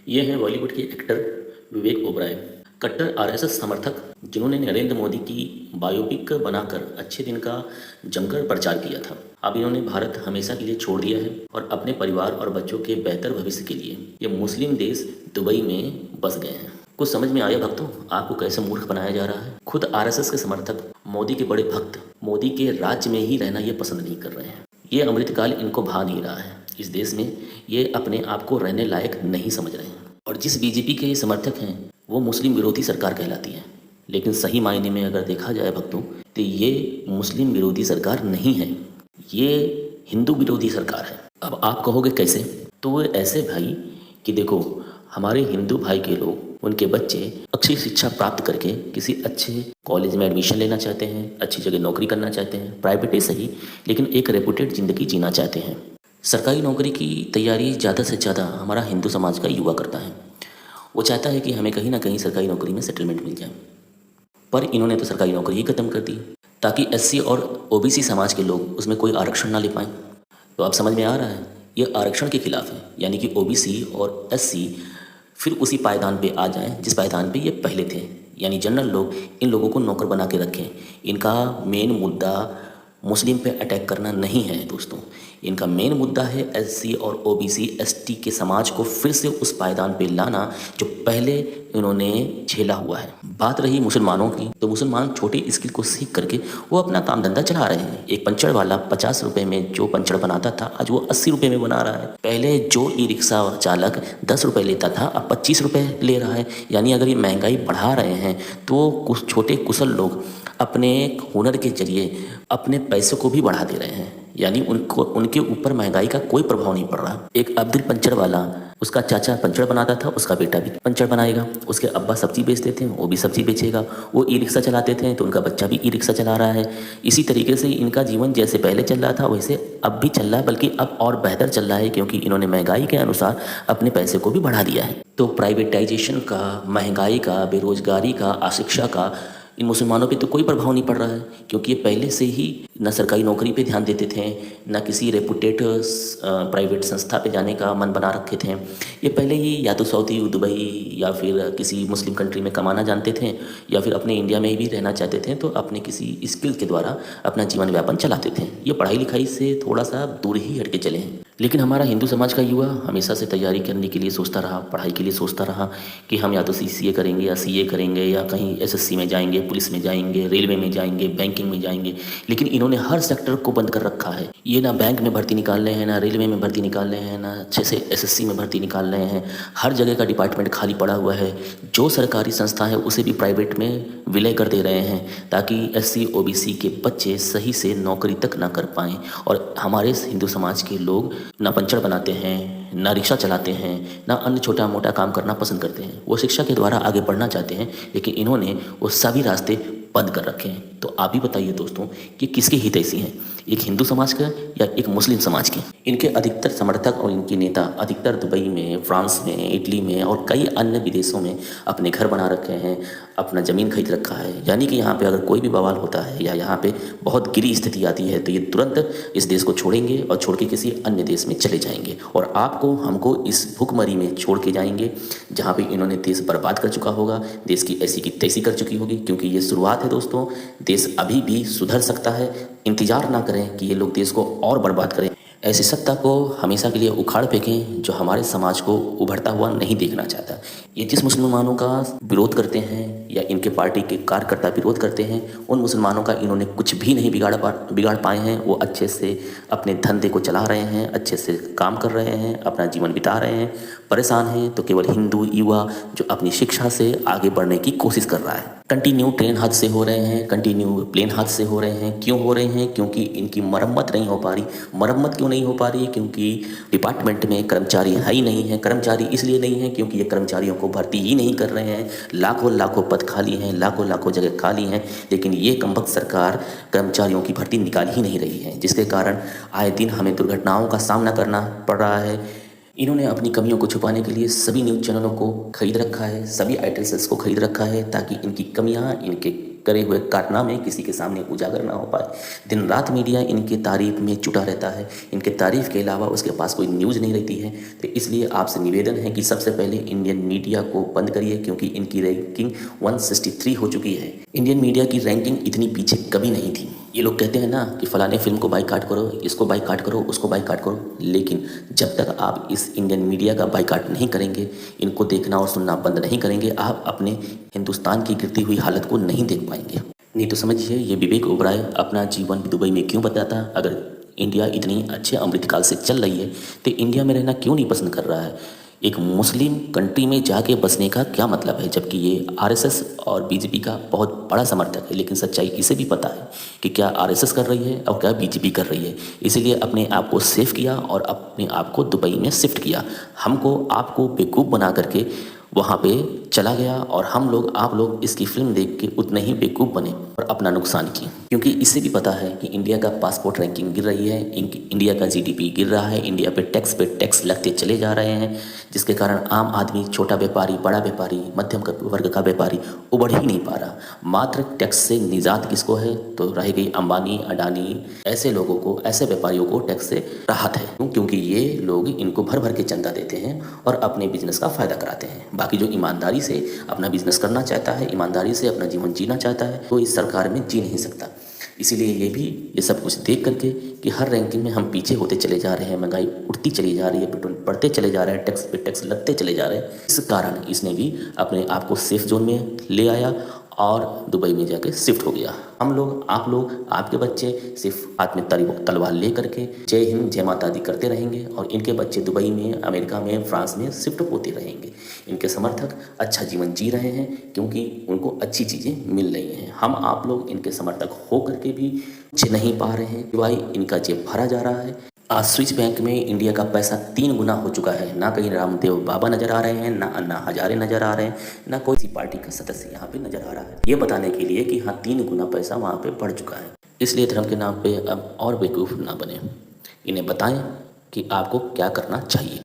ये हैं बॉलीवुड के एक्टर विवेक ओबराय, कट्टर आरएसएस समर्थक जिन्होंने नरेंद्र मोदी की बायोपिक बनाकर अच्छे दिन का जमकर प्रचार किया था। अब इन्होंने भारत हमेशा के लिए छोड़ दिया है और अपने परिवार और बच्चों के बेहतर भविष्य के लिए ये मुस्लिम देश दुबई में बस गए हैं। कुछ समझ में आया भक्तों, आपको कैसे मूर्ख बनाया जा रहा है? खुद आरएसएस के समर्थक, मोदी के बड़े भक्त, मोदी के राज्य में ही रहना ये पसंद नहीं कर रहे हैं। ये अमृतकाल इनको भा नहीं रहा है। इस देश में ये अपने आप को रहने लायक नहीं समझ रहे हैं। और जिस बीजेपी के ये समर्थक हैं वो मुस्लिम विरोधी सरकार कहलाती है, लेकिन सही मायने में अगर देखा जाए भक्तों तो ये मुस्लिम विरोधी सरकार नहीं है, ये हिंदू विरोधी सरकार है। अब आप कहोगे कैसे? तो वो ऐसे भाई कि देखो, हमारे हिंदू भाई के लोग, उनके बच्चे अच्छी शिक्षा प्राप्त करके किसी अच्छे कॉलेज में एडमिशन लेना चाहते हैं, अच्छी जगह नौकरी करना चाहते हैं, प्राइवेट ही सही लेकिन एक रेपुटेड ज़िंदगी जीना चाहते हैं। सरकारी नौकरी की तैयारी ज़्यादा से ज़्यादा हमारा हिंदू समाज का युवा करता है। वो चाहता है कि हमें कहीं ना कहीं सरकारी नौकरी में सेटलमेंट मिल जाए, पर इन्होंने तो सरकारी नौकरी ही खत्म कर दी ताकि एससी और ओबीसी समाज के लोग उसमें कोई आरक्षण ना ले पाएँ। तो आप समझ में आ रहा है, ये आरक्षण के खिलाफ है, यानी कि ओबीसी और एससी फिर उसी पायदान पे आ जाएं जिस पायदान पे ये पहले थे, यानी जनरल लोग इन लोगों को नौकर बना के रखें। इनका मेन मुद्दा मुस्लिम पे अटैक करना नहीं है दोस्तों, इनका मेन मुद्दा है एससी और ओबीसी एसटी के समाज को फिर से उस पायदान पे लाना जो पहले इन्होंने झेला हुआ है। बात रही मुसलमानों की, तो मुसलमान छोटे स्किल को सीख करके वो अपना काम धंधा चला रहे हैं। एक पंचर वाला 50 रुपये में जो पंचर बनाता था आज वो 80 रुपये में बना रहा है। पहले जो ई रिक्शा चालक 10 रुपये लेता था अब 25 रुपये ले रहा है। यानी अगर ये महंगाई बढ़ा रहे हैं तो कुछ छोटे कुशल लोग अपने हुनर के जरिए अपने पैसों को भी बढ़ा दे रहे हैं, यानी उनको उनके ऊपर महंगाई का कोई प्रभाव नहीं पड़ रहा। एक अब्दुल पंचर वाला, उसका चाचा पंचर बनाता था, उसका बेटा भी पंचर बनाएगा। उसके अब्बा सब्जी बेचते थे, वो भी सब्जी बेचेगा। वो ई रिक्शा चलाते थे तो उनका बच्चा भी ई रिक्शा चला रहा है। इसी तरीके से इनका जीवन जैसे पहले चल रहा था वैसे अब भी चल रहा है, बल्कि अब और बेहतर चल रहा है क्योंकि इन्होंने महंगाई के अनुसार अपने पैसे को भी बढ़ा दिया है। तो प्राइवेटाइजेशन का, महंगाई का, बेरोजगारी का, अशिक्षा का इन मुसलमानों पे तो कोई प्रभाव नहीं पड़ रहा है, क्योंकि ये पहले से ही न सरकारी नौकरी पे ध्यान देते थे, न किसी रेपुटेड प्राइवेट संस्था पे जाने का मन बना रखे थे। ये पहले ही या तो सऊदी, दुबई या फिर किसी मुस्लिम कंट्री में कमाना जानते थे, या फिर अपने इंडिया में भी रहना चाहते थे तो अपने किसी स्किल के द्वारा अपना जीवन व्यापन चलाते थे। ये पढ़ाई लिखाई से थोड़ा सा दूर ही हट के चले हैं। लेकिन हमारा हिंदू समाज का युवा हमेशा से तैयारी करने के लिए सोचता रहा, पढ़ाई के लिए सोचता रहा कि हम या तो सीसीए करेंगे या सीए करेंगे या कहीं एसएससी में जाएंगे, पुलिस में जाएंगे, रेलवे में जाएंगे, बैंकिंग में जाएंगे। लेकिन इन्होंने हर सेक्टर को बंद कर रखा है। ये ना बैंक में भर्ती निकाल रहे हैं, ना रेलवे में भर्ती निकाल रहे हैं, ना अच्छे से एसएससी में भर्ती निकाल रहे हैं। हर जगह का डिपार्टमेंट खाली पड़ा हुआ है। जो सरकारी संस्था है उसे भी प्राइवेट में विलय कर दे रहे हैं ताकि एससी ओबीसी के बच्चे सही से नौकरी तक ना कर पाएँ। और हमारे हिंदू समाज के लोग ना पंचर बनाते हैं, ना रिक्शा चलाते हैं, ना अन्य छोटा मोटा काम करना पसंद करते हैं। वो शिक्षा के द्वारा आगे बढ़ना चाहते हैं, लेकिन इन्होंने वो सभी रास्ते बंद कर रखे हैं। तो आप ही बताइए दोस्तों कि किसके हित ऐसी हैं, एक हिंदू समाज का या एक मुस्लिम समाज के? इनके अधिकतर समर्थक और इनके नेता अधिकतर दुबई में, फ्रांस में, इटली में और कई अन्य विदेशों में अपने घर बना रखे हैं, अपना ज़मीन खरीद रखा है। यानी कि यहाँ पे अगर कोई भी बवाल होता है या यहाँ पे बहुत गिरी स्थिति आती है तो ये तुरंत इस देश को छोड़ेंगे और छोड़ के किसी अन्य देश में चले जाएंगे और आपको, हमको इस भुखमरी में छोड़ के जाएंगे जहाँ पे इन्होंने देश बर्बाद कर चुका होगा, देश की ऐसी की तैसी कर चुकी होगी। क्योंकि ये शुरुआत है दोस्तों, देश अभी भी सुधर सकता है। इंतजार ना करें कि ये लोग देश को और बर्बाद करें। ऐसी सत्ता को हमेशा के लिए उखाड़ फेंकें जो हमारे समाज को उभरता हुआ नहीं देखना चाहता। ये जिस मुसलमानों का विरोध करते हैं या इनके पार्टी के कार्यकर्ता विरोध करते हैं, उन मुसलमानों का इन्होंने कुछ भी नहीं बिगाड़ पाए हैं। वो अच्छे से अपने धंधे को चला रहे हैं, अच्छे से काम कर रहे हैं, अपना जीवन बिता रहे हैं। परेशान हैं तो केवल हिंदू युवा जो अपनी शिक्षा से आगे बढ़ने की कोशिश कर रहा है। कंटिन्यू ट्रेन हादसे हो रहे हैं, कंटिन्यू प्लेन हादसे हो रहे हैं। क्यों हो रहे हैं? क्योंकि इनकी मरम्मत नहीं हो पा रही। मरम्मत क्यों नहीं हो पा रही? क्योंकि डिपार्टमेंट में कर्मचारी है ही नहीं है। कर्मचारी इसलिए नहीं है क्योंकि ये कर्मचारियों को भर्ती ही नहीं कर रहे हैं। लाखों लाखों पद खाली हैं, लाखों लाखों जगह खाली हैं, लेकिन ये कमबख्त सरकार कर्मचारियों की भर्ती निकाल ही नहीं रही है, जिसके कारण आए दिन हमें दुर्घटनाओं का सामना करना पड़ रहा है। इन्होंने अपनी कमियों को छुपाने के लिए सभी न्यूज़ चैनलों को खरीद रखा है, सभी आइटल सेल्स को खरीद रखा है ताकि इनकी कमियां, इनके करे हुए कारनामे किसी के सामने उजागर ना हो पाए। दिन रात मीडिया इनके तारीफ में जुटा रहता है, इनके तारीफ के अलावा उसके पास कोई न्यूज़ नहीं रहती है। तो इसलिए आपसे निवेदन है कि सबसे पहले इंडियन मीडिया को बंद करिए, क्योंकि इनकी रैंकिंग 163 हो चुकी है। इंडियन मीडिया की रैंकिंग इतनी पीछे कभी नहीं थी। ये लोग कहते हैं ना कि फलाने फिल्म को बाइकाट करो, इसको बाइकाट करो, उसको बाइकाट करो, लेकिन जब तक आप इस इंडियन मीडिया का बाइकाट नहीं करेंगे, इनको देखना और सुनना बंद नहीं करेंगे, आप अपने हिंदुस्तान की गिरती हुई हालत को नहीं देख पाएंगे। नहीं तो समझिए, ये विवेक ओबराय अपना जीवन दुबई में क्यों बताता। अगर इंडिया इतनी अच्छे अमृतकाल से चल रही है तो इंडिया में रहना क्यों नहीं पसंद कर रहा है। एक मुस्लिम कंट्री में जाके बसने का क्या मतलब है, जबकि ये आरएसएस और बीजेपी का बहुत बड़ा समर्थक है। लेकिन सच्चाई इसे भी पता है कि क्या आरएसएस कर रही है और क्या बीजेपी कर रही है। इसीलिए अपने आप को सेफ किया और अपने आप को दुबई में शिफ्ट किया। हमको आपको बेवकूफ़ बना करके वहाँ पे चला गया और हम लोग आप लोग इसकी फिल्म देख के उतने ही बेवकूफ़ बने और अपना नुकसान किए। क्योंकि इसे भी पता है कि इंडिया का पासपोर्ट रैंकिंग गिर रही है, इंडिया का जीडीपी गिर रहा है, इंडिया पे टैक्स लगते चले जा रहे हैं, जिसके कारण आम आदमी, छोटा व्यापारी, बड़ा व्यापारी, मध्यम वर्ग का व्यापारी उभर ही नहीं पा रहा। मात्र टैक्स से निजात किसको है, तो रह गई अंबानी, अडानी, ऐसे लोगों को, ऐसे व्यापारियों को टैक्स से राहत है। क्योंकि ये लोग इनको भर भर के चंदा देते हैं और अपने बिजनेस का फ़ायदा कराते हैं। बाकी जो ईमानदारी से अपना बिजनेस करना चाहता है, ईमानदारी से अपना जीवन जीना चाहता है, तो इस सरकार में जी नहीं सकता। इसीलिए ये सब कुछ देख करके कि हर रैंकिंग में हम पीछे होते चले जा रहे हैं, महंगाई उठती चली जा रही है, पेट्रोल बढ़ते चले जा रहे हैं, टैक्स पे टैक्स लगते चले जा रहे हैं। इस कारण इसने भी अपने आप को सेफ जोन में ले आया और दुबई में जाके शिफ्ट हो गया। हम लोग, आप लोग, आपके बच्चे सिर्फ हाथ में तलवार ले करके जय हिंद जय माता दी करते रहेंगे और इनके बच्चे दुबई में, अमेरिका में, फ्रांस में शिफ्ट होते रहेंगे। इनके समर्थक अच्छा जीवन जी रहे हैं क्योंकि उनको अच्छी चीज़ें मिल रही हैं। हम आप लोग इनके समर्थक हो करके भी कुछ नहीं पा रहे हैं, सिवाय इनका जेब भरा जा रहा है। आज स्विस बैंक में इंडिया का पैसा 3 गुना हो चुका है। ना कहीं रामदेव बाबा नजर आ रहे हैं, ना अन्ना हजारे नजर आ रहे हैं, ना कोई सी पार्टी का सदस्य यहाँ पे नजर आ रहा है, ये बताने के लिए कि हाँ 3 गुना पैसा वहाँ पे बढ़ चुका है। इसलिए धर्म के नाम पे अब और बेवकूफ़ ना बने, इन्हें बताएं कि आपको क्या करना चाहिए।